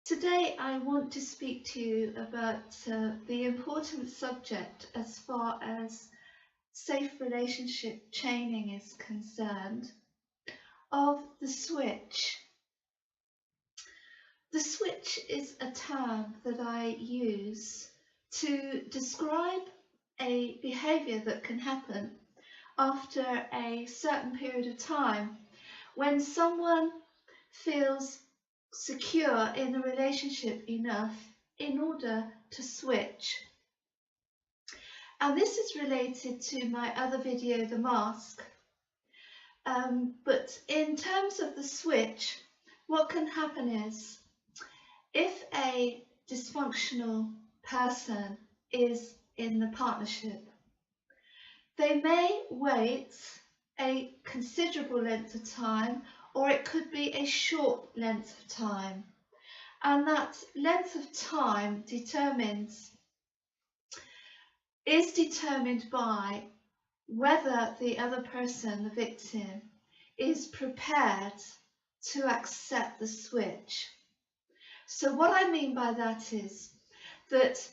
Today I want to speak to you about the important subject as far as safe relationship chaining is concerned, of the switch. The switch is a term that I use to describe a behaviour that can happen after a certain period of time when someone feels secure in the relationship enough in order to switch. And this is related to my other video, the mask. But in terms of the switch, what can happen is if a dysfunctional person is in the partnership, they may wait a considerable length of time, or it could be a short length of time. And that length of time is determined by whether the other person, the victim, is prepared to accept the switch. So what I mean by that is that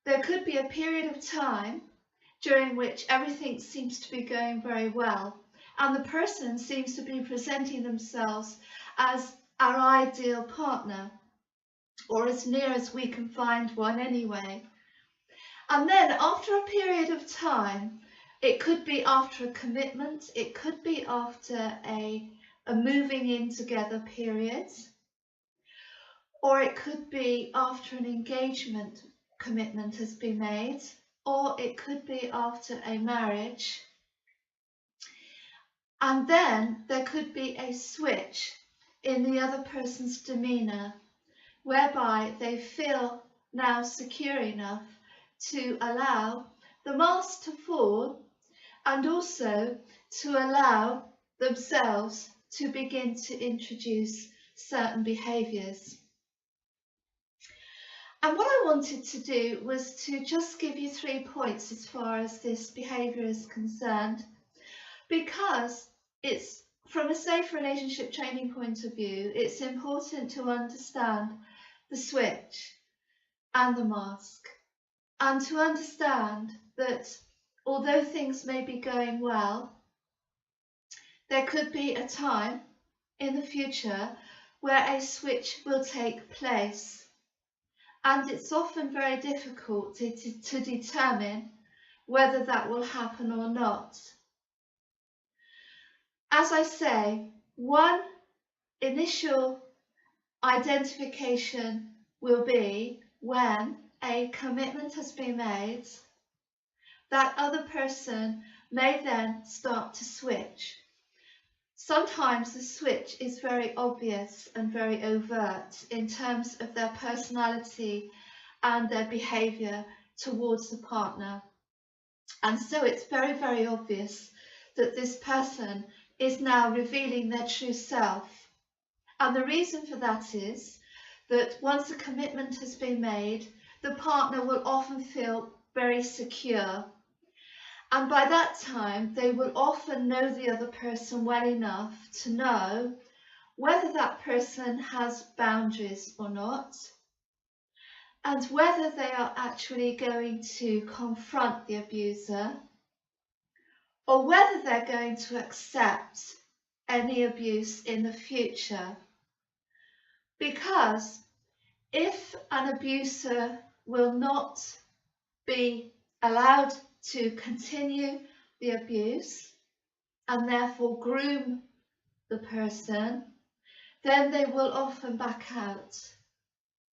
there could be a period of time during which everything seems to be going very well, and the person seems to be presenting themselves as our ideal partner, or as near as we can find one anyway. And then after a period of time, it could be after a commitment, it could be after a moving in together period, or it could be after an engagement commitment has been made, or it could be after a marriage. And then there could be a switch in the other person's demeanour, whereby they feel now secure enough to allow the mask to fall, and also to allow themselves to begin to introduce certain behaviours. And what I wanted to do was to just give you 3 points as far as this behaviour is concerned, because it's, from a safe relationship training point of view, it's important to understand the switch and the mask, and to understand that although things may be going well, there could be a time in the future where a switch will take place. And it's often very difficult to determine whether that will happen or not. As I say, one initial identification will be when a commitment has been made. That other person may then start to switch. Sometimes the switch is very obvious and very overt in terms of their personality and their behaviour towards the partner. And so it's very, very obvious that this person is now revealing their true self. And the reason for that is that once a commitment has been made, the partner will often feel very secure. And by that time, they will often know the other person well enough to know whether that person has boundaries or not, and whether they are actually going to confront the abuser, or whether they're going to accept any abuse in the future. Because if an abuser will not be allowed to continue the abuse and therefore groom the person, then they will often back out,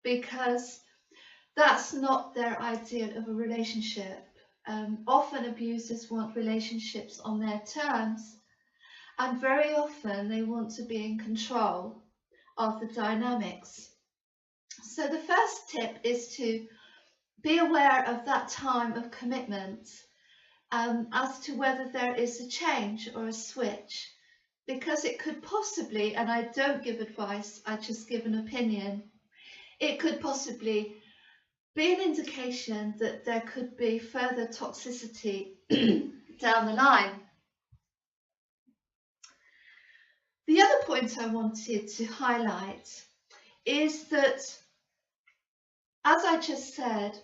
because that's not their idea of a relationship. Often abusers want relationships on their terms, and very often they want to be in control of the dynamics. So the first tip is to be aware of that time of commitment, as to whether there is a change or a switch, because it could possibly, and I don't give advice, I just give an opinion, it could possibly be an indication that there could be further toxicity down the line. The other point I wanted to highlight is that as I just said,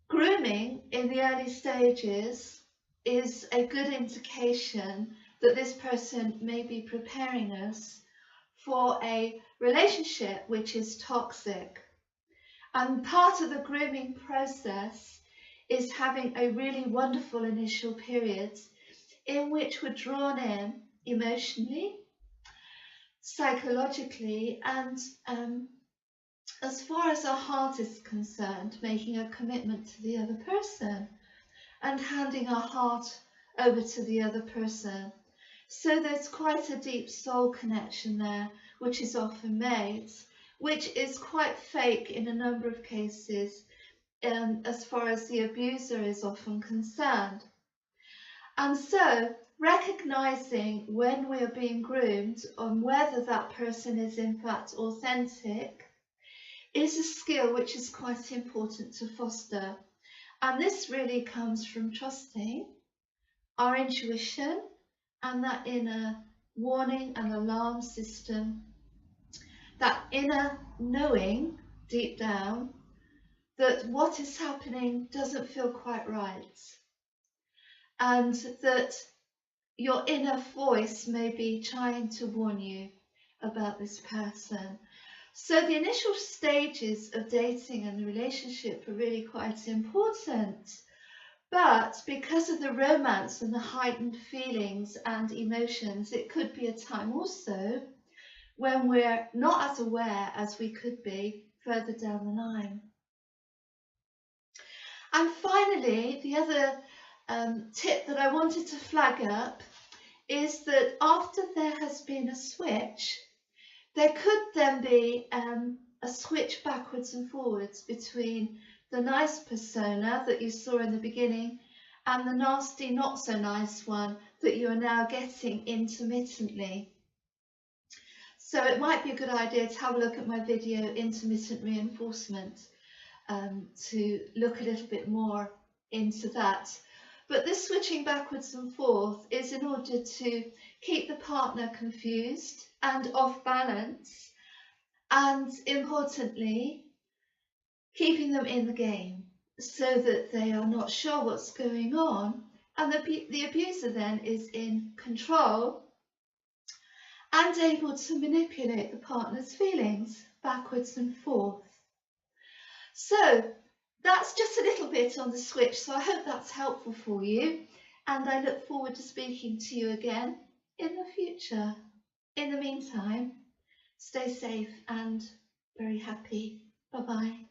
grooming in the early stages is a good indication that this person may be preparing us for a relationship which is toxic. And part of the grooming process is having a really wonderful initial period in which we're drawn in emotionally, psychologically, and as far as our heart is concerned, making a commitment to the other person and handing our heart over to the other person. So there's quite a deep soul connection there, which is often made, which is quite fake in a number of cases, as far as the abuser is often concerned. And so, recognizing when we are being groomed on whether that person is in fact authentic is a skill which is quite important to foster. And this really comes from trusting our intuition and that inner warning and alarm system, that inner knowing deep down that what is happening doesn't feel quite right, and that your inner voice may be trying to warn you about this person. So the initial stages of dating and the relationship are really quite important. But because of the romance and the heightened feelings and emotions, it could be a time also when we're not as aware as we could be further down the line. And finally, the other tip that I wanted to flag up is that after there has been a switch, there could then be a switch backwards and forwards between the nice persona that you saw in the beginning and the nasty, not so nice one that you are now getting intermittently. So it might be a good idea to have a look at my video, Intermittent Reinforcement, to look a little bit more into that. But this switching backwards and forth is in order to keep the partner confused and off balance, and importantly, keeping them in the game so that they are not sure what's going on, and the abuser then is in control and able to manipulate the partner's feelings backwards and forth. So that's just a little bit on the switch, so I hope that's helpful for you, and I look forward to speaking to you again in the future. In the meantime, stay safe and very happy. Bye-bye.